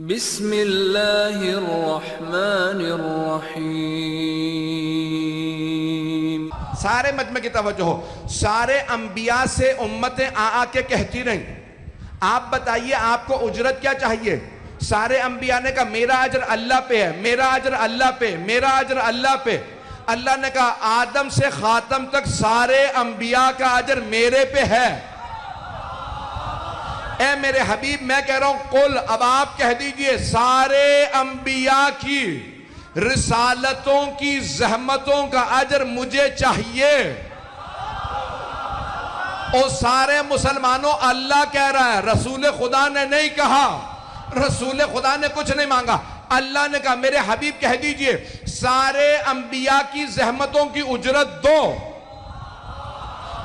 بسم اللہ الرحمن الرحیم۔ سارے مجمع کی توجہ ہو، سارے انبیاء سے امتیں آ کے کہتی رہیں آپ بتائیے آپ کو اجرت کیا چاہیے؟ سارے انبیاء نے کہا میرا اجر اللہ پہ ہے، میرا اجر اللہ پہ، میرا اجر اللہ پہ۔ اللہ نے کہا آدم سے خاتم تک سارے انبیاء کا اجر میرے پہ ہے۔ اے میرے حبیب میں کہہ رہا ہوں قل، اب آپ کہہ دیجئے سارے انبیاء کی رسالتوں کی زحمتوں کا اجر مجھے چاہیے۔ اور سارے مسلمانوں اللہ کہہ رہا ہے، رسول خدا نے نہیں کہا، رسول خدا نے کچھ نہیں مانگا، اللہ نے کہا میرے حبیب کہہ دیجئے سارے انبیاء کی زحمتوں کی اجرت دو،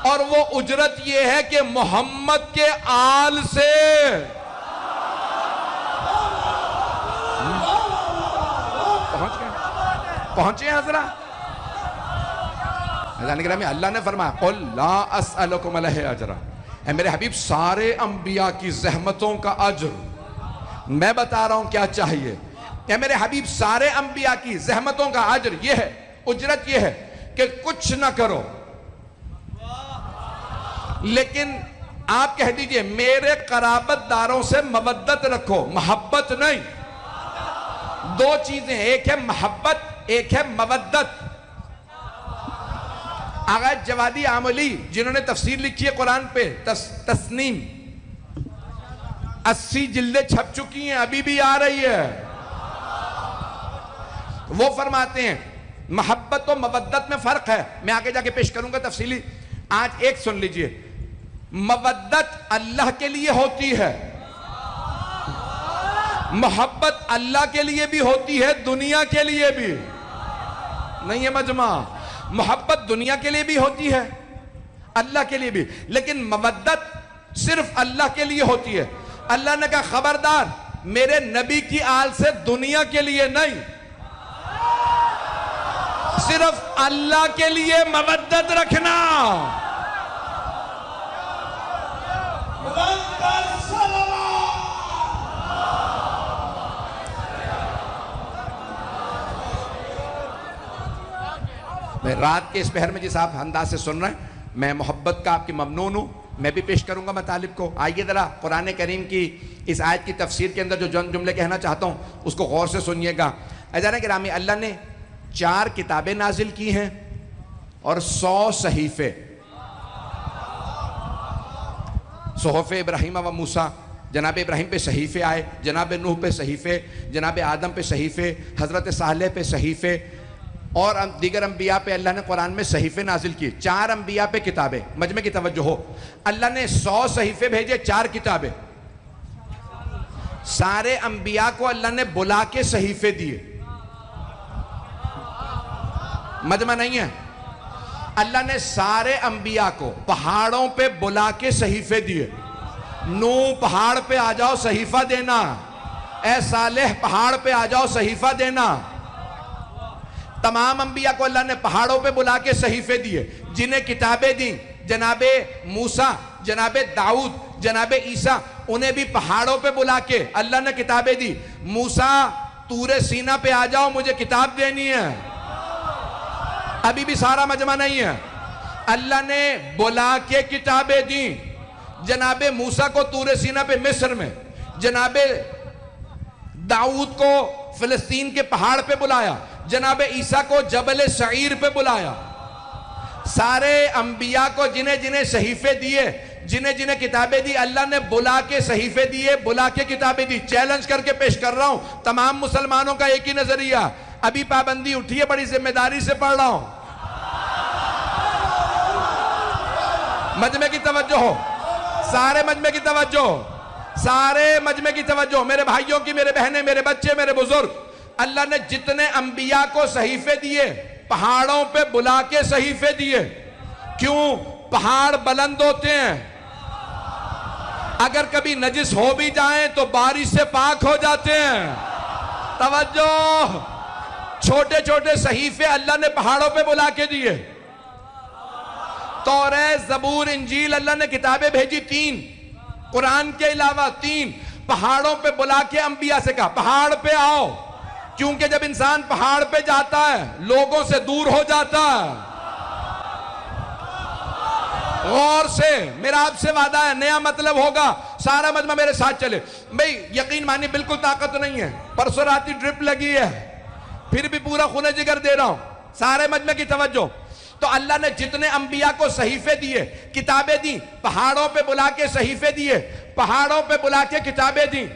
اور وہ اجرت یہ ہے کہ محمد کے آل سے پہنچے ہیں حضرات۔ اللہ نے فرمایا قل لا اسألکم علیہ اجرا، اے میرے حبیب سارے انبیاء کی زحمتوں کا اجر میں بتا رہا ہوں کیا چاہیے۔ اے میرے حبیب سارے انبیاء کی زحمتوں کا اجر یہ ہے، اجرت یہ ہے کہ کچھ نہ کرو، لیکن آپ کہہ دیجئے میرے قرابت داروں سے مودت رکھو، محبت نہیں۔ دو چیزیں، ایک ہے محبت، ایک ہے مودت۔ آغا جوادی عاملی جنہوں نے تفسیر لکھی ہے قرآن پہ، تسنیم 80 جلدیں چھپ چکی ہیں، ابھی بھی آ رہی ہے۔ وہ فرماتے ہیں محبت و مودت میں فرق ہے، میں آگے جا کے پیش کروں گا تفصیلی، آج ایک سن لیجئے۔ مودت اللہ کے لیے ہوتی ہے، محبت اللہ کے لیے بھی ہوتی ہے، دنیا کے لیے بھی نہیں ہے مجمع۔ محبت دنیا کے لیے بھی ہوتی ہے، اللہ کے لیے بھی، لیکن مودت صرف اللہ کے لیے ہوتی ہے۔ اللہ نے کہا خبردار میرے نبی کی آل سے دنیا کے لیے نہیں، صرف اللہ کے لیے مودت رکھنا۔ میں رات کے اس پہر میں جس آپ انداز سے سن رہے ہیں، میں محبت کا آپ کی ممنون ہوں، میں بھی پیش کروں گا مطالب کو۔ آئیے ذرا قرآن کریم کی اس آیت کی تفسیر کے اندر جو جملے کہنا چاہتا ہوں اس کو غور سے سنیے گا۔ عزیزان گرامی، اللہ نے 4 کتابیں نازل کی ہیں اور 100 صحیفے، صحف ابراہیم و موسیٰ، جناب ابراہیم پہ صحیفے آئے، جناب نوح پہ صحیفے، جناب آدم پہ صحیفے، حضرت صالح پہ صحیفے، اور دیگر انبیاء پہ اللہ نے قرآن میں صحیفے نازل کی۔ 4 انبیاء پہ کتابیں، مجمع کی توجہ ہو، اللہ نے 100 صحیفے بھیجے، 4 کتابیں۔ سارے انبیاء کو اللہ نے بلا کے صحیفے دیے، مجمع نہیں ہے۔ اللہ نے سارے انبیاء کو پہاڑوں پہ بلا کے صحیفے دیے۔ نوح پہاڑ پہ آ جاؤ صحیفہ دینا، اے صالح پہاڑ پہ آ جاؤ صحیفہ دینا۔ تمام انبیاء کو اللہ نے پہاڑوں پہ بلا کے صحیفے دیے، جنہیں کتابیں دیں جناب موسیٰ، جناب داؤد، جناب عیسیٰ، انہیں بھی پہاڑوں پہ بلا کے اللہ نے کتابیں دی۔ موسیٰ طور سینہ پہ آ جاؤ مجھے کتاب دینی ہے، ابھی بھی سارا مجمع نہیں ہے۔ اللہ نے بلا کے کتابیں دیں، جناب موسیٰ کو طور سینہ پہ مصر میں، جناب داؤد کو فلسطین کے پہاڑ پہ بلایا، جناب عیسیٰ کو جبل سعیر پہ بلایا۔ سارے انبیاء کو جنہیں جنہیں صحیفے دیے، جنہیں جنہیں کتابیں دی، اللہ نے بلا کے صحیفے دیے، بلا کے کتابیں دی۔ چیلنج کر کے پیش کر رہا ہوں تمام مسلمانوں کا ایک ہی نظریہ، ابھی پابندی اٹھی ہے، بڑی ذمہ داری سے پڑھ رہا ہوں، مجمع کی توجہ ہو، سارے مجمع کی توجہ، سارے مجمع کی توجہ، میرے بھائیوں کی، میرے بہنیں، میرے بچے، میرے بزرگ، اللہ نے جتنے انبیاء کو صحیفے دیے پہاڑوں پہ بلا کے صحیفے دیے۔ کیوں؟ پہاڑ بلند ہوتے ہیں، اگر کبھی نجس ہو بھی جائیں تو بارش سے پاک ہو جاتے ہیں۔ توجہ، چھوٹے چھوٹے صحیفے اللہ نے پہاڑوں پہ بلا کے دیے۔ توریت، زبور، انجیل، اللہ نے کتابیں بھیجی 3، قرآن کے علاوہ 3، پہاڑوں پہ بلا کے انبیاء سے کہا پہاڑ پہ آؤ، کیونکہ جب انسان پہاڑ پہ جاتا ہے لوگوں سے دور ہو جاتا ہے۔ غور سے، میرا آپ سے وعدہ ہے، نیا مطلب ہوگا، سارا مجمع میرے ساتھ چلے۔ بھئی یقین مانی بالکل طاقت نہیں ہے، پرسوں راتی ڈرپ لگی ہے، پھر بھی پورا خون جگر دے رہا ہوں، سارے مجمع کی توجہ۔ تو اللہ نے جتنے انبیاء کو صحیفے دیے، کتابیں دیں، پہاڑوں پہ بلا کے صحیفے دیے، پہاڑوں پہ بلا کے کتابیں دیں۔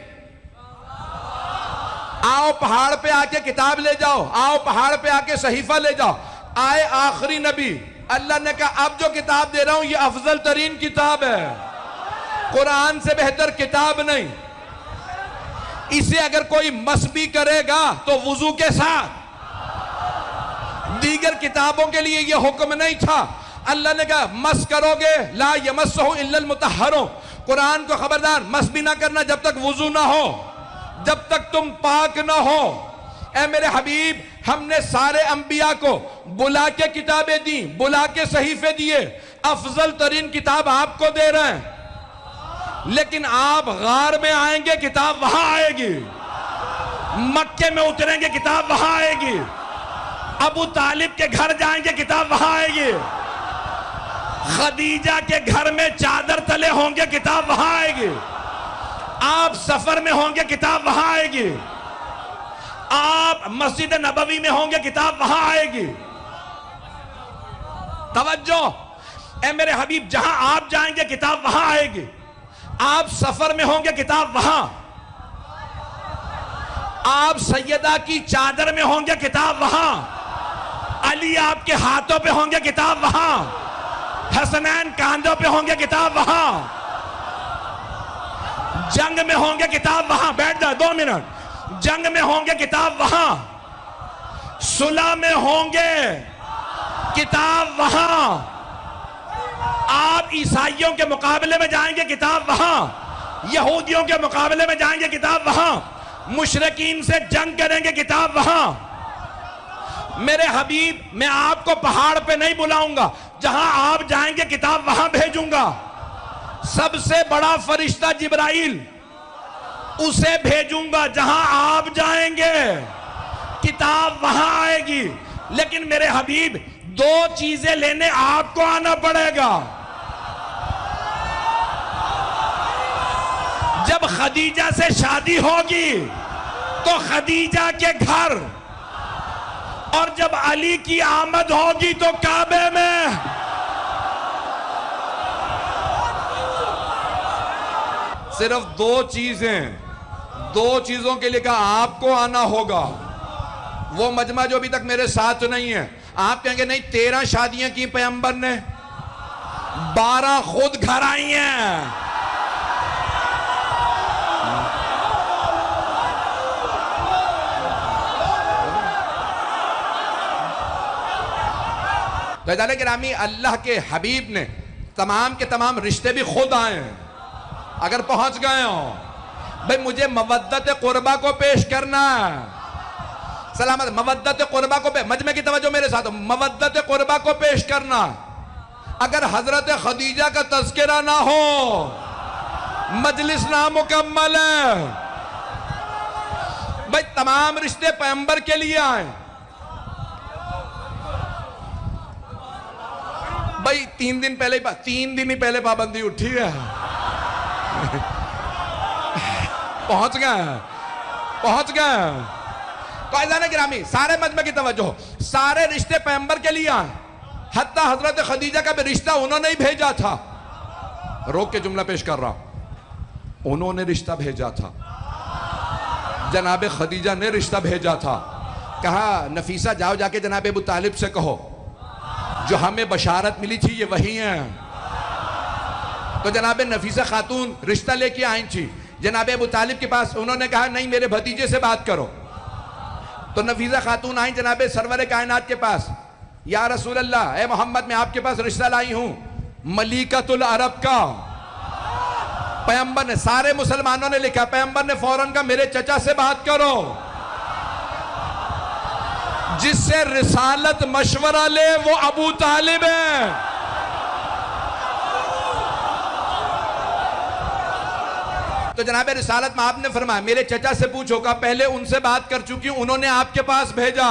آؤ پہاڑ پہ آ کے کتاب لے جاؤ، آؤ پہاڑ پہ آ کے صحیفہ لے جاؤ۔ آئے آخری نبی، اللہ نے کہا اب جو کتاب دے رہا ہوں یہ افضل ترین کتاب ہے، قرآن سے بہتر کتاب نہیں۔ اسے اگر کوئی مس بھی کرے گا تو وضو کے ساتھ، دیگر کتابوں کے لیے یہ حکم نہیں تھا۔ اللہ نے کہا مس کرو گے لا یمسہ الا المطہرون، قرآن کو خبردار مس بھی نہ کرنا جب تک وضو نہ ہو، جب تک تم پاک نہ ہو۔ اے میرے حبیب، ہم نے سارے انبیاء کو بلا کے کتابیں دیں، بلا کے صحیفے دیے، افضل ترین کتاب آپ کو دے رہے ہیں، لیکن آپ غار میں آئیں گے کتاب وہاں آئے گی، مکے میں اتریں گے کتاب وہاں آئے گی، ابو طالب کے گھر جائیں گے کتاب وہاں آئے گی، خدیجہ کے گھر میں چادر تلے ہوں گے کتاب وہاں آئے گی، آپ سفر میں ہوں گے کتاب وہاں آئے گی، آپ مسجد نبوی میں ہوں گے کتاب وہاں آئے گی۔ توجہ، اے میرے حبیب، جہاں آپ جائیں گے کتاب وہاں آئے گی، آپ سفر میں ہوں گے کتاب وہاں، آپ سیدہ کی چادر میں ہوں گے کتاب وہاں، علی آپ کے ہاتھوں پہ ہوں گے کتاب وہاں، حسنین کاندھوں پہ ہوں گے کتاب وہاں، جنگ میں ہوں گے کتاب وہاں، بیٹھ جائے 2 منٹ، جنگ میں ہوں گے کتاب وہاں، صلح میں ہوں گے کتاب وہاں، آپ عیسائیوں کے مقابلے میں جائیں گے کتاب وہاں، یہودیوں کے مقابلے میں جائیں گے کتاب وہاں، مشرکین سے جنگ کریں گے کتاب وہاں۔ میرے حبیب، میں آپ کو پہاڑ پہ نہیں بلاؤں گا، جہاں آپ جائیں گے کتاب وہاں بھیجوں گا۔ سب سے بڑا فرشتہ جبرائیل، اسے بھیجوں گا جہاں آپ جائیں گے کتاب وہاں آئے گی۔ لیکن میرے حبیب، 2 چیزیں لینے آپ کو آنا پڑے گا۔ جب خدیجہ سے شادی ہوگی تو خدیجہ کے گھر، اور جب علی کی آمد ہوگی تو کعبے میں۔ صرف 2 چیزیں، 2 چیزوں کے لیے کہا آپ کو آنا ہوگا۔ وہ مجمع جو ابھی تک میرے ساتھ نہیں ہے، آپ کہیں گے نہیں 13 شادیاں کی پیغمبر نے، 12 خود گھر آئی ہیں۔ عزیزان گرامی، اللہ کے حبیب نے تمام کے تمام رشتے بھی خود آئے ہیں۔ اگر پہنچ گئے ہوں، بھئی مجھے مودت قربہ کو پیش کرنا ہے، سلامت، مودت قربہ کو مجمع کی توجہ میرے ساتھ، مودت قربہ کو پیش کرنا۔ اگر حضرت خدیجہ کا تذکرہ نہ ہو، مجلس نامکمل ہے۔ بھئی تمام رشتے پیغمبر کے لیے آئیں۔ بھئی 3 دن ہی پہلے پابندی اٹھی ہے، پہنچ گئے۔ تو عزیزان گرامی، سارے مجمع کی توجہ، سارے رشتے پیغمبر کے لیے آئیں، حتیٰ حضرت خدیجہ کا بھی رشتہ انہوں نے ہی بھیجا تھا۔ روک کے جملہ پیش کر رہا، انہوں نے رشتہ بھیجا تھا، جناب خدیجہ نے رشتہ بھیجا تھا۔ کہا نفیسہ جاؤ جا کے جناب ابو طالب سے کہو جو ہمیں بشارت ملی تھی یہ وہی ہیں۔ تو جناب نفیسہ خاتون رشتہ لے کے آئیں تھی جناب ابو طالب کے پاس، انہوں نے کہا نہیں میرے بھتیجے سے بات کرو۔ تو نفیسہ خاتون آئیں جناب سرور کائنات کے پاس، یا رسول اللہ، اے محمد، میں آپ کے پاس رشتہ لائی ہوں ملیکۃ العرب کا۔ پیغمبر نے، سارے مسلمانوں نے لکھا، پیغمبر نے فوراً کہا میرے چچا سے بات کرو، جس سے رسالت مشورہ لے وہ ابو طالب ہے۔ تو تو جناب رسالت میں آپ نے فرمایا میرے چچا سے پوچھو کہ پہلے ان سے بات کر چکی ہوں، انہوں نے آپ کے پاس بھیجا،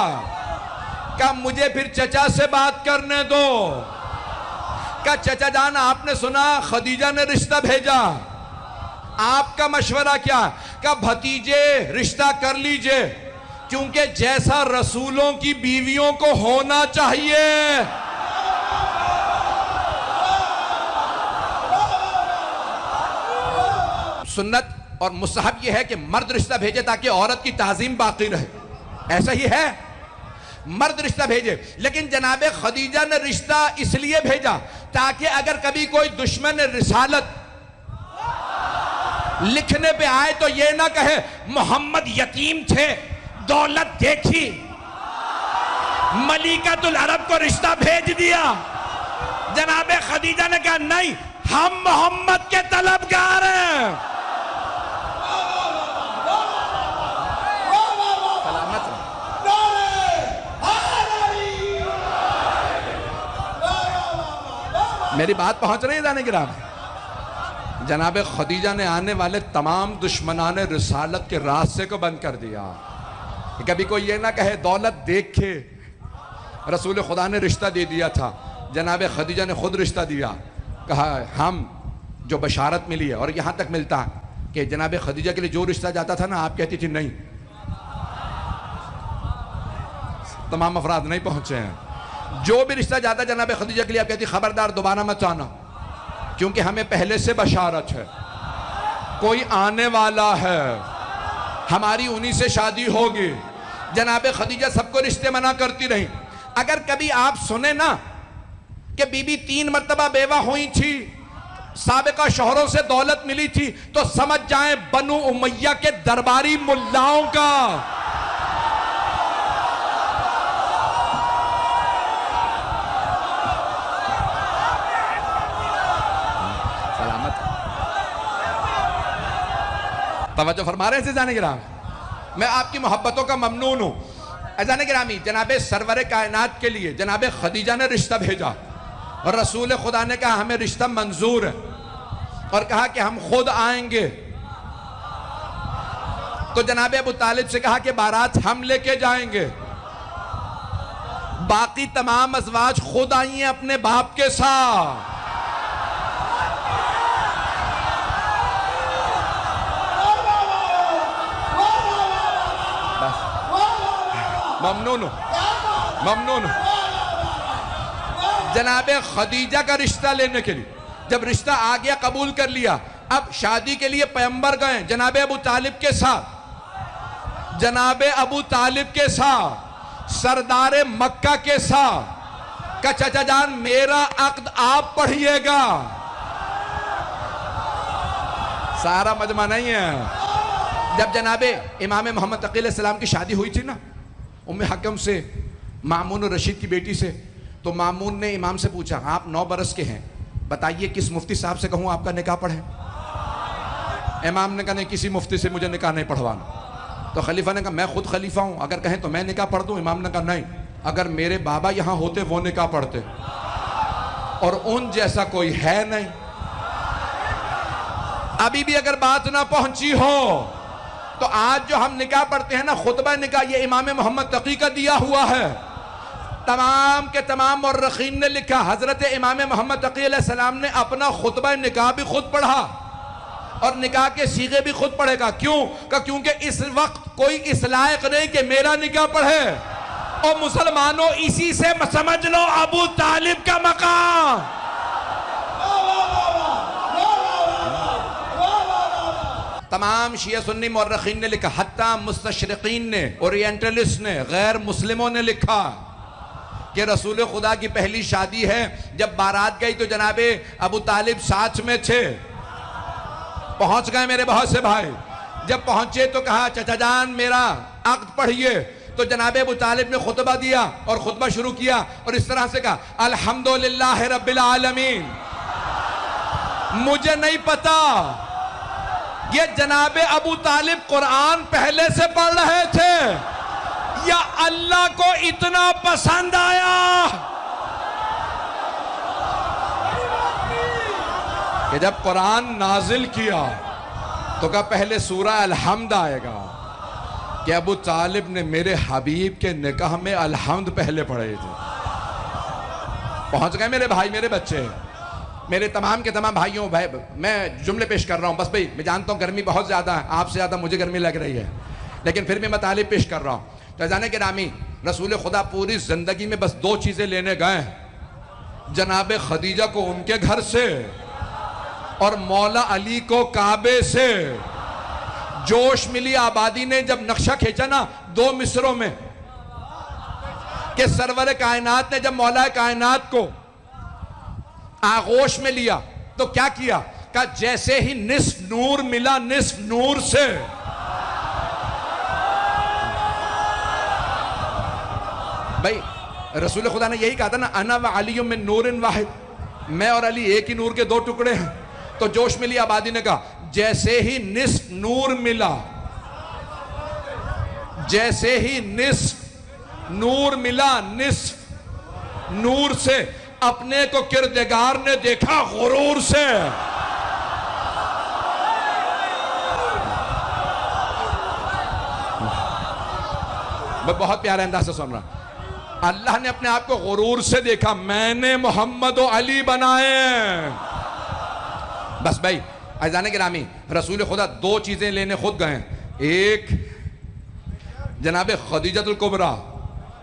کہ مجھے پھر چچا سے بات کرنے دو، کہ چچا جان آپ نے سنا خدیجہ نے رشتہ بھیجا، آپ کا مشورہ کیا؟ کہ بھتیجے رشتہ کر لیجئے، کیونکہ جیسا رسولوں کی بیویوں کو ہونا چاہیے۔ سنت اور مستحب یہ ہے کہ مرد رشتہ بھیجے تاکہ عورت کی تعظیم باقی رہے، ایسا ہی ہے، مرد رشتہ بھیجے۔ لیکن جناب خدیجہ نے رشتہ اس لیے بھیجا تاکہ اگر کبھی کوئی دشمن رسالت لکھنے پہ آئے تو یہ نہ کہے محمد یتیم تھے، دولت دیکھی، ملکۃ العرب کو رشتہ بھیج دیا۔ جناب خدیجہ نے کہا نہیں، ہم محمد کے طلبگار ہیں۔ میری بات پہنچ رہی ہے جانے گرام؟ جناب خدیجہ نے آنے والے تمام دشمنان رسالت کے راستے کو بند کر دیا۔ کبھی کوئی یہ نہ کہے دولت دیکھ کے رسول خدا نے رشتہ دے دیا تھا، جناب خدیجہ نے خود رشتہ دیا، کہا ہم جو بشارت ملی ہے، اور یہاں تک ملتا کہ جناب خدیجہ کے لیے جو رشتہ جاتا تھا نا، آپ کہتی تھی نہیں، تمام افراد نہیں پہنچے ہیں، جو بھی رشتہ جاتا جناب خدیجہ کے لیے آپ کہتی خبردار دوبارہ مت آنا، کیونکہ ہمیں پہلے سے بشارت ہے، کوئی آنے والا ہے، ہماری انہی سے شادی ہوگی۔ جناب خدیجہ سب کو رشتے منع کرتی رہی۔ اگر کبھی آپ سنیں نا کہ بی بی 3 مرتبہ بیوہ ہوئی تھی، سابقہ شوہروں سے دولت ملی تھی، تو سمجھ جائیں بنو امیہ کے درباری ملاؤں کا توجہ فرما رہے ہیں عزیزان گرامی؟ میں آپ کی محبتوں کا ممنون ہوں۔ عزیزان گرامی، جناب سرور کائنات کے لیے جناب خدیجہ نے رشتہ بھیجا، اور رسول خدا نے کہا ہمیں رشتہ منظور ہے، اور کہا کہ ہم خود آئیں گے۔ تو جناب ابو طالب سے کہا کہ بارات ہم لے کے جائیں گے۔ باقی تمام ازواج خود آئی ہیں اپنے باپ کے ساتھ۔ ممنون ممنون جناب خدیجہ کا رشتہ لینے کے لیے جب رشتہ آ گیا، قبول کر لیا، اب شادی کے لیے پیغمبر گئے جناب ابو طالب کے ساتھ، جناب ابو طالب کے ساتھ، سردار مکہ کے ساتھ، کہ چچا جان میرا عقد آپ پڑھیے گا۔ سارا مجمع نہیں ہے۔ جب جناب امام محمد تقی علیہ السلام کی شادی ہوئی تھی نا، ام حکم سے، مامون رشید کی بیٹی سے، تو مامون نے امام سے پوچھا آپ 9 برس کے ہیں، بتائیے کس مفتی صاحب سے کہوں آپ کا نکاح پڑھیں؟ امام نے کہا نہیں، کسی مفتی سے مجھے نکاح نہیں پڑھوانا۔ تو خلیفہ نے کہا میں خود خلیفہ ہوں، اگر کہیں تو میں نکاح پڑھ دوں؟ امام نے کہا نہیں، اگر میرے بابا یہاں ہوتے وہ نکاح پڑھتے، اور ان جیسا کوئی ہے نہیں۔ ابھی بھی اگر بات نہ پہنچی ہو تو آج جو ہم نکاح پڑھتے ہیں نا، خطبہ نکاح، یہ امام محمد تقی کا دیا ہوا ہے۔ تمام کے تمام مورخین نے لکھا حضرت امام محمد تقی علیہ السلام نے اپنا خطبہ نکاح بھی خود پڑھا، اور نکاح کے صیغے بھی خود پڑھے گا۔ کیوں؟ کیونکہ اس وقت کوئی اس لائق نہیں کہ میرا نکاح پڑھے۔ اور مسلمانوں اسی سے سمجھ لو ابو طالب کا مقام۔ تمام شیعہ سنی مورخین نے لکھا، حتیٰ مستشرقین نے، اورینٹلسٹ نے، غیر مسلموں نے لکھا کہ رسول خدا کی پہلی شادی ہے۔ جب بارات گئی تو جناب ابو طالب ساتھ میں تھے، پہنچ گئے میرے بہت سے بھائی۔ جب پہنچے تو کہا چچا جان میرا عقد پڑھیے، تو جناب ابو طالب نے خطبہ دیا اور خطبہ شروع کیا، اور اس طرح سے کہا الحمدللہ رب العالمین۔ مجھے نہیں پتا یہ جناب ابو طالب قرآن پہلے سے پڑھ رہے تھے یا اللہ کو اتنا پسند آیا کہ جب قرآن نازل کیا تو کہا پہلے سورہ الحمد آئے گا کہ ابو طالب نے میرے حبیب کے نکاح میں الحمد پہلے پڑھے تھے. پہنچ گئے میرے بھائی، میرے بچے، میرے تمام کے تمام بھائیوں. میں جملے پیش کر رہا ہوں، بس بھائی میں جانتا ہوں گرمی بہت زیادہ ہے، آپ سے زیادہ مجھے گرمی لگ رہی ہے، لیکن پھر بھی میں تعلیم پیش کر رہا ہوں. تو عزیزان گرامی، رسول خدا پوری زندگی میں بس 2 چیزیں لینے گئے، جناب خدیجہ کو ان کے گھر سے اور مولا علی کو کعبے سے. جوش ملی آبادی نے جب نقشہ کھینچا نا 2 مصروں میں کہ سرور کائنات نے جب مولا کائنات کو آغوش میں لیا تو کیا کیا؟ کہا جیسے ہی نصف نور ملا نصف نور سے. بھائی رسول خدا نے یہی کہا تھا نا، انا و علی من نور واحد، میں اور علی ایک ہی نور کے 2 ٹکڑے ہیں. تو جوش ملی آبادی نے کہا جیسے ہی نصف نور ملا، جیسے ہی نصف نور ملا نصف نور سے، اپنے کو کردگار نے دیکھا غرور سے. میں بہت پیارے انداز سے سن رہا، اللہ نے اپنے آپ کو غرور سے دیکھا، میں نے محمد و علی بنائے. بس بھائی عزیزان گرامی، رسول خدا 2 چیزیں لینے خود گئے، ایک جناب خدیجہ الکبریٰ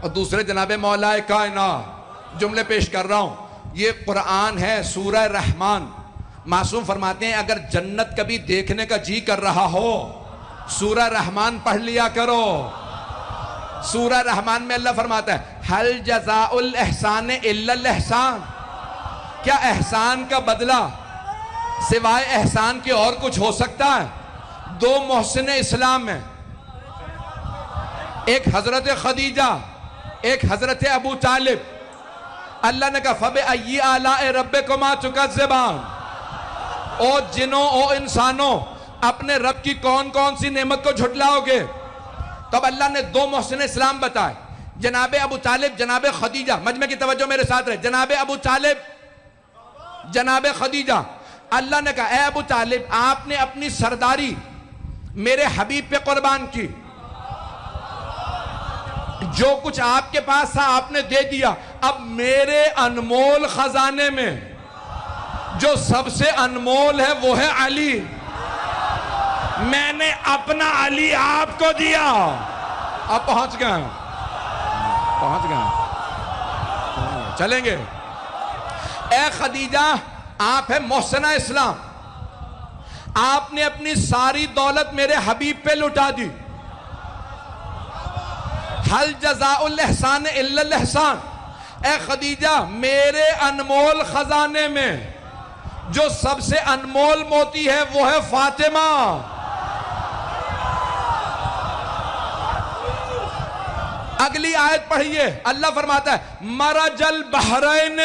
اور دوسرے جناب مولا کائنات. جملے پیش کر رہا ہوں، یہ قرآن ہے سورہ رحمان. معصوم فرماتے ہیں اگر جنت کبھی دیکھنے کا جی کر رہا ہو سورہ رحمان پڑھ لیا کرو. سورہ رحمان میں اللہ فرماتا ہے حل جزاء الاحسان الا الاحسان، کیا احسان کا بدلہ سوائے احسان کے اور کچھ ہو سکتا ہے؟ 2 محسن اسلام ہیں، ایک حضرت خدیجہ، ایک حضرت ابو طالب. اللہ نے کہا فَبِأَيِّ آلَاءِ رَبِّكُمَا تُكَذِّبَانِ، او جنوں او انسانوں اپنے رب کی کون کون سی نعمت کو جھٹلاؤ گے؟ تب اللہ نے 2 محسن اسلام بتائے، جناب ابو طالب، جناب خدیجہ. مجمع کی توجہ میرے ساتھ رہے. جناب ابو طالب، جناب خدیجہ. اللہ نے کہا اے ابو طالب، آپ نے اپنی سرداری میرے حبیب پہ قربان کی، جو کچھ آپ کے پاس تھا آپ نے دے دیا. اب میرے انمول خزانے میں جو سب سے انمول ہے وہ ہے علی. میں نے اپنا علی آپ کو دیا. اب پہنچ گئے، پہنچ گئے، چلیں گے. اے خدیجہ، آپ ہے محسنہ اسلام، آپ نے اپنی ساری دولت میرے حبیب پہ لٹا دی. حل جزاء الاحسان الا الاحسان. اے خدیجہ، میرے انمول خزانے میں جو سب سے انمول موتی ہے وہ ہے فاطمہ. اگلی آیت پڑھیے، اللہ فرماتا ہے مرج البحرین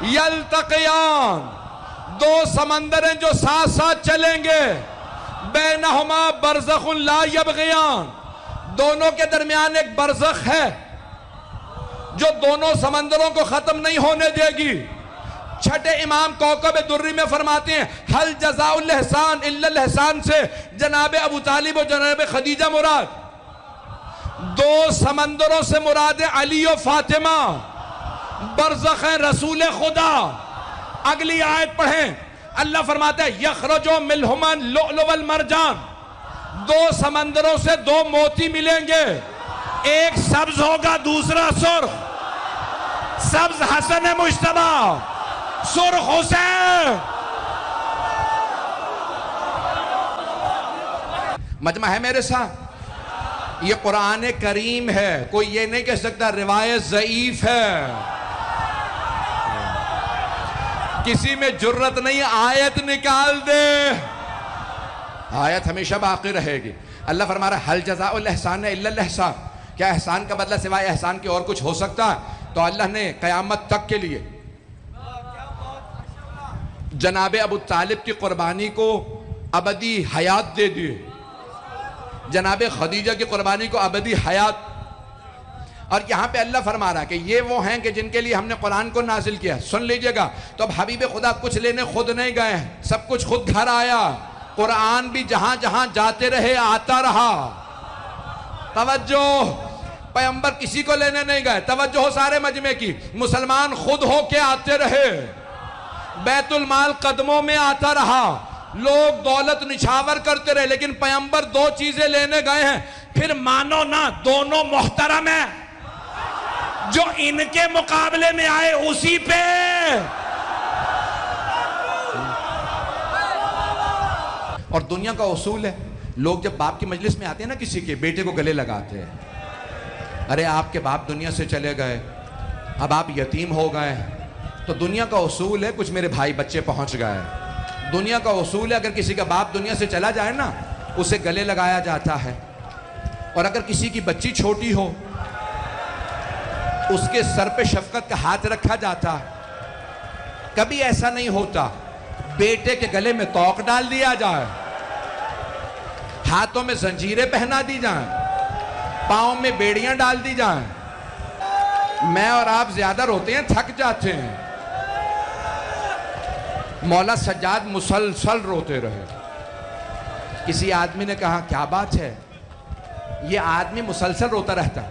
یلتقیان، 2 سمندر ہیں جو ساتھ ساتھ چلیں گے، بینہما برزخ لا یبغیان، دونوں کے درمیان ایک برزخ ہے جو دونوں سمندروں کو ختم نہیں ہونے دے گی. چھٹے امام کوکب دری میں فرماتے ہیں حل جزاء الاحسان الا الاحسان سے جناب ابو طالب و جناب خدیجہ مراد. 2 سمندروں سے مراد علی و فاطمہ، برزخ رسول خدا. اگلی آیت پڑھیں، اللہ فرماتا ہے یخرج منہما اللؤلؤ والمرجان، 2 سمندروں سے 2 موتی ملیں گے، ایک سبز ہوگا دوسرا سرخ. سبز حسن مجتبیٰ، سرخ حسین. مجمع ہے میرے ساتھ؟ یہ قرآن کریم ہے، کوئی یہ نہیں کہہ سکتا روایت ضعیف ہے. کسی میں جرت نہیں آیت نکال دے، آیت ہمیشہ باقی رہے گی. اللہ فرما رہا ہے حل جزاء الاحسان الا الاحسان، کیا احسان کا بدلہ سوائے احسان کے اور کچھ ہو سکتا ہے؟ تو اللہ نے قیامت تک کے لیے جناب ابو طالب کی قربانی کو ابدی حیات دے دیے، جناب خدیجہ کی قربانی کو ابدی حیات. اور یہاں پہ اللہ فرما رہا ہے کہ یہ وہ ہیں کہ جن کے لیے ہم نے قرآن کو نازل کیا. سن لیجئے گا. تو اب حبیب خدا کچھ لینے خود نہیں گئے ہیں، سب کچھ خود گھر آیا. قرآن بھی جہاں جہاں جاتے رہے آتا رہا۔ توجہ، پیغمبر کسی کو لینے نہیں گئے، توجہ ہو سارے مجمع کی، مسلمان خود ہو کے آتے رہے، بیت المال قدموں میں آتا رہا، لوگ دولت نچھاور کرتے رہے، لیکن پیغمبر دو چیزیں لینے گئے ہیں، پھر مانو نہ دونوں محترم ہیں، جو ان کے مقابلے میں آئے اسی پہ۔ اور دنیا کا اصول ہے، لوگ جب باپ کی مجلس میں آتے ہیں نا کسی کے، بیٹے کو گلے لگاتے ہیں، ارے آپ کے باپ دنیا سے چلے گئے، اب آپ یتیم ہو گئے، تو دنیا کا اصول ہے کچھ میرے بھائی بچے پہنچ گئے، دنیا کا اصول ہے اگر کسی کا باپ دنیا سے چلا جائے نا اسے گلے لگایا جاتا ہے، اور اگر کسی کی بچی چھوٹی ہو اس کے سر پہ شفقت کا ہاتھ رکھا جاتا، کبھی ایسا نہیں ہوتا بیٹے کے گلے میں توق ڈال دیا جائے، ہاتھوں میں زنجیریں پہنا دی جائیں، پاؤں میں بیڑیاں ڈال دی جائیں۔ میں اور آپ زیادہ روتے ہیں، تھک جاتے ہیں، مولا سجاد مسلسل روتے رہے۔ کسی آدمی نے کہا کیا بات ہے، یہ آدمی مسلسل روتا رہتا،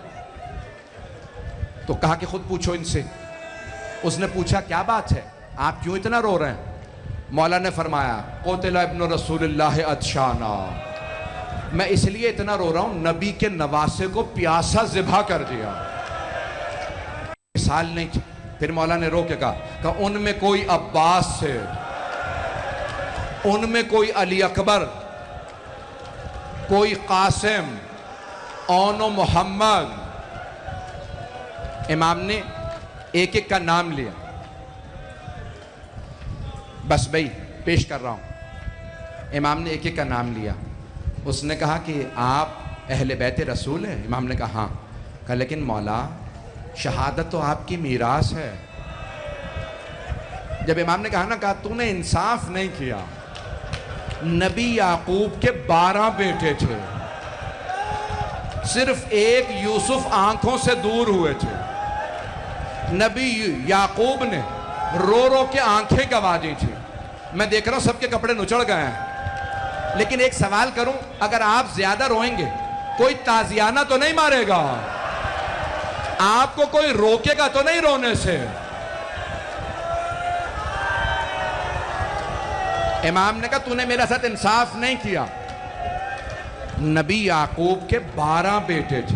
تو کہا کہ خود پوچھو ان سے۔ اس نے پوچھا کیا بات ہے، آپ کیوں اتنا رو رہے ہیں؟ مولا نے فرمایا قتل ابن رسول اللہ عطشانا، میں اس لیے اتنا رو رہا ہوں نبی کے نواسے کو پیاسا ذبح کر دیا، مثال نہیں تھی۔ پھر مولا نے رو کے کہا کہ ان میں کوئی عباس ہے، ان میں کوئی علی اکبر، کوئی قاسم، اون و محمد۔ امام نے ایک ایک کا نام لیا، بس بھائی پیش کر رہا ہوں۔ امام نے ایک ایک کا نام لیا، اس نے کہا کہ آپ اہل بیت رسول ہیں؟ امام نے کہا ہاں۔ کہا لیکن مولا شہادت تو آپ کی میراث ہے۔ جب امام نے کہا نا، کہا تو نے انصاف نہیں کیا، نبی یعقوب کے 12 بیٹے تھے، صرف ایک یوسف آنکھوں سے دور ہوئے تھے، نبی یعقوب نے رو رو کے آنکھیں گوا دی تھی۔ میں دیکھ رہا ہوں سب کے کپڑے نچڑ گئے ہیں، لیکن ایک سوال کروں، اگر آپ زیادہ روئیں گے کوئی تازیانہ تو نہیں مارے گا، آپ کو کوئی روکے گا تو نہیں رونے سے؟ امام نے کہا تو نے میرے ساتھ انصاف نہیں کیا، نبی یعقوب کے 12 بیٹے تھے،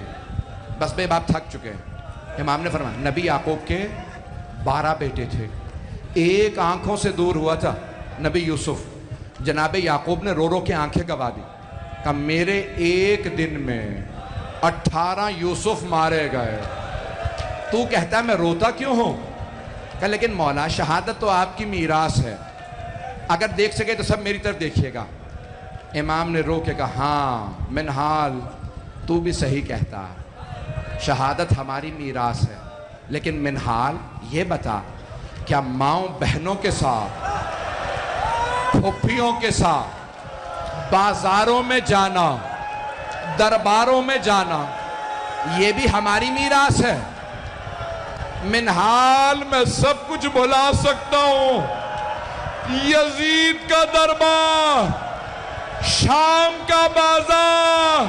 بس بے باپ تھک چکے ہیں۔ امام نے فرمایا نبی یعقوب کے 12 بیٹے تھے، ایک آنکھوں سے دور ہوا تھا نبی یوسف، جناب یعقوب نے رو رو کے آنکھیں گوا دی، کہ میرے ایک دن میں 18 یوسف مارے گئے، تو کہتا ہے میں روتا کیوں ہوں؟ کہ لیکن مولا شہادت تو آپ کی میراث ہے، اگر دیکھ سکے تو سب میری طرف دیکھیے گا۔ امام نے رو کے کہا ہاں منحال تو بھی صحیح کہتا، شہادت ہماری میراث ہے، لیکن منحال یہ بتا کیا ماؤں بہنوں کے ساتھ، پھوپھیوں کے ساتھ بازاروں میں جانا، درباروں میں جانا، یہ بھی ہماری میراث ہے؟ منحال میں سب کچھ بھلا سکتا ہوں، یزید کا دربار، شام کا بازار۔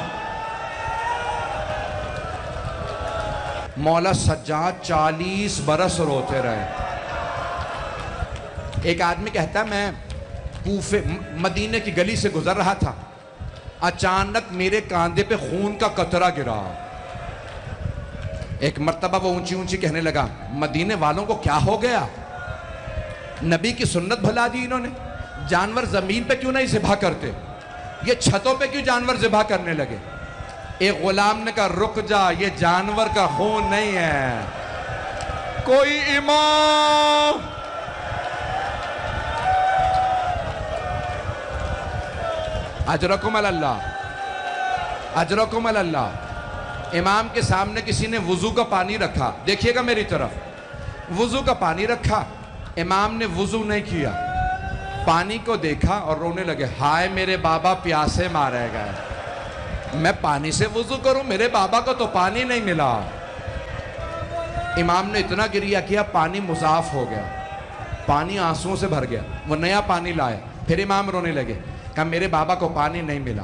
مولا سجاد 40 برس روتے رہے۔ ایک آدمی کہتا ہے میں کوفے مدینے کی گلی سے گزر رہا تھا، اچانک میرے کاندھے پہ خون کا قطرہ گرا۔ ایک مرتبہ وہ اونچی اونچی کہنے لگا مدینے والوں کو کیا ہو گیا، نبی کی سنت بھلا دی انہوں نے، جانور زمین پہ کیوں نہیں ذبح کرتے، یہ چھتوں پہ کیوں جانور ذبح کرنے لگے؟ ایک غلام نے کہا رک جا، یہ جانور کا خون نہیں ہے، کوئی امام اجرکم اللہ، اجرکم اللہ۔ امام کے سامنے کسی نے وضو کا پانی رکھا، دیکھیے گا میری طرف، وضو کا پانی رکھا، امام نے وضو نہیں کیا، پانی کو دیکھا اور رونے لگے، ہائے میرے بابا پیاسے مارے گئے، میں پانی سے وضو کروں، میرے بابا کو تو پانی نہیں ملا۔ امام نے اتنا گریہ کیا پانی مضاف ہو گیا، پانی آنسوؤں سے بھر گیا، وہ نیا پانی لائے، پھر امام رونے لگے، کہا میرے بابا کو پانی نہیں ملا.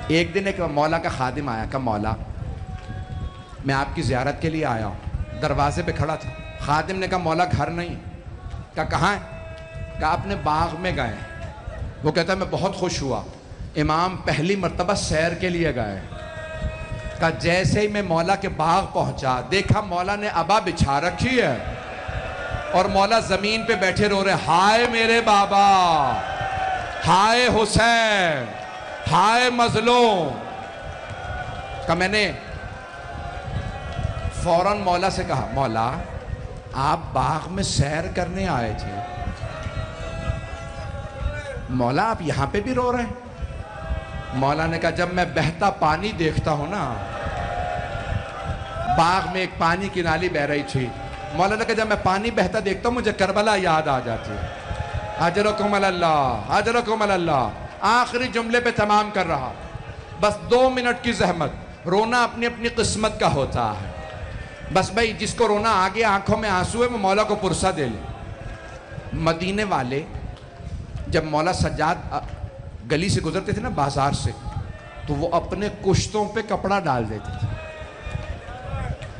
ایک دن ایک مولا کا خادم آیا. کہا مولا میں آپ کی زیارت کے لیے آیا ہوں. دروازے پہ کھڑا تھا. خادم نے کہا مولا گھر نہیں. کہا کہاں ہے؟ کہا اپنے باغ میں گئے. وہ کہتا ہے میں بہت خوش ہوا, امام پہلی مرتبہ سیر کے لیے گئے. کہا جیسے ہی میں مولا کے باغ پہنچا دیکھا مولا نے عبا بچھا رکھی ہے اور مولا زمین پہ بیٹھے رو رہے, ہائے میرے بابا, ہائے حسین, ہائے مظلوم. کہ میں نے فوراً مولا سے کہا مولا آپ باغ میں سیر کرنے آئے تھے, مولا آپ یہاں پہ بھی رو رہے ہیں؟ مولا نے کہا جب میں بہتا پانی دیکھتا ہوں نا, باغ میں ایک پانی کی نالی بہ رہی تھی, مولا نے کہا جب میں پانی بہتا دیکھتا ہوں مجھے کربلا یاد آ جاتی ہے. اجرکم اللہ, اجرکم اللہ. آخری جملے پہ تمام کر رہا, بس 2 منٹ کی زحمت. رونا اپنی اپنی قسمت کا ہوتا ہے. بس بھائی جس کو رونا آگے آنکھوں میں آنسو ہے وہ مولا کو پرسہ دے لے. مدینے والے جب مولا سجاد گلی سے گزرتے تھے نا بازار سے, تو وہ اپنے کشتوں پہ کپڑا ڈال دیتے تھے.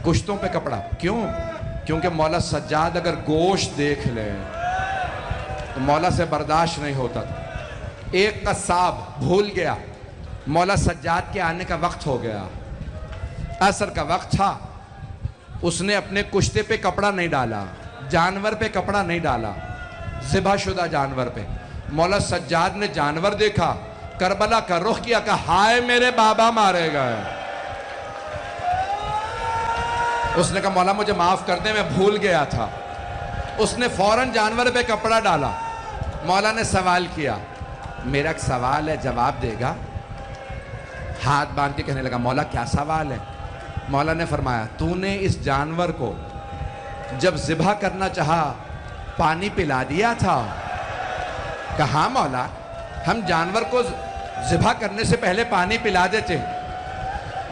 کشتوں پہ کپڑا کیوں؟ کیونکہ مولا سجاد اگر گوشت دیکھ لے تو مولا سے برداشت نہیں ہوتا تھا. ایک قصاب بھول گیا, مولا سجاد کے آنے کا وقت ہو گیا, عصر کا وقت تھا, اس نے اپنے کشتے پہ کپڑا نہیں ڈالا, جانور پہ کپڑا نہیں ڈالا, ذبح شدہ جانور پہ. مولا سجاد نے جانور دیکھا, کربلا کا رخ کیا, کہا ہائے میرے بابا مارے گئے. اس نے کہا مولا مجھے معاف کر دیں میں بھول گیا تھا. اس نے فوراً جانور پہ کپڑا ڈالا. مولا نے سوال کیا, میرا ایک سوال ہے جواب دے گا؟ ہاتھ باندھ کے کہنے لگا مولا کیا سوال ہے؟ مولا نے فرمایا تو نے اس جانور کو جب ذبح کرنا چاہا پانی پلا دیا تھا؟ کہا ہاں مولا, ہم جانور کو ذبح کرنے سے پہلے پانی پلا دیتے.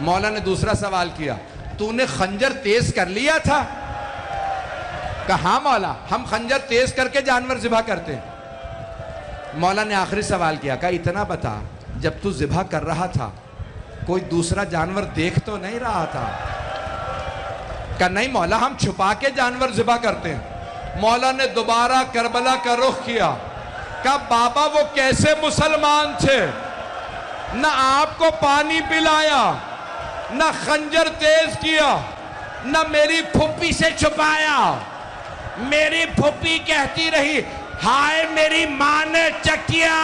مولا نے دوسرا سوال کیا, تو نے خنجر تیز کر لیا تھا؟ کہا ہاں مولا, ہم خنجر تیز کر کے جانور ذبح کرتے. مولا نے آخری سوال کیا, کہا اتنا بتا جب تو ذبح کر رہا تھا کوئی دوسرا جانور دیکھ تو نہیں رہا تھا؟ کہا نہیں مولا, ہم چھپا کے جانور ذبح کرتے ہیں. مولا نے دوبارہ کربلا کا رخ کیا, کہا بابا وہ کیسے مسلمان تھے, نہ آپ کو پانی پلایا, نہ خنجر تیز کیا, نہ میری پھپھی سے چھپایا. میری پھپھی کہتی رہی ہائے میری ماں نے چکیا.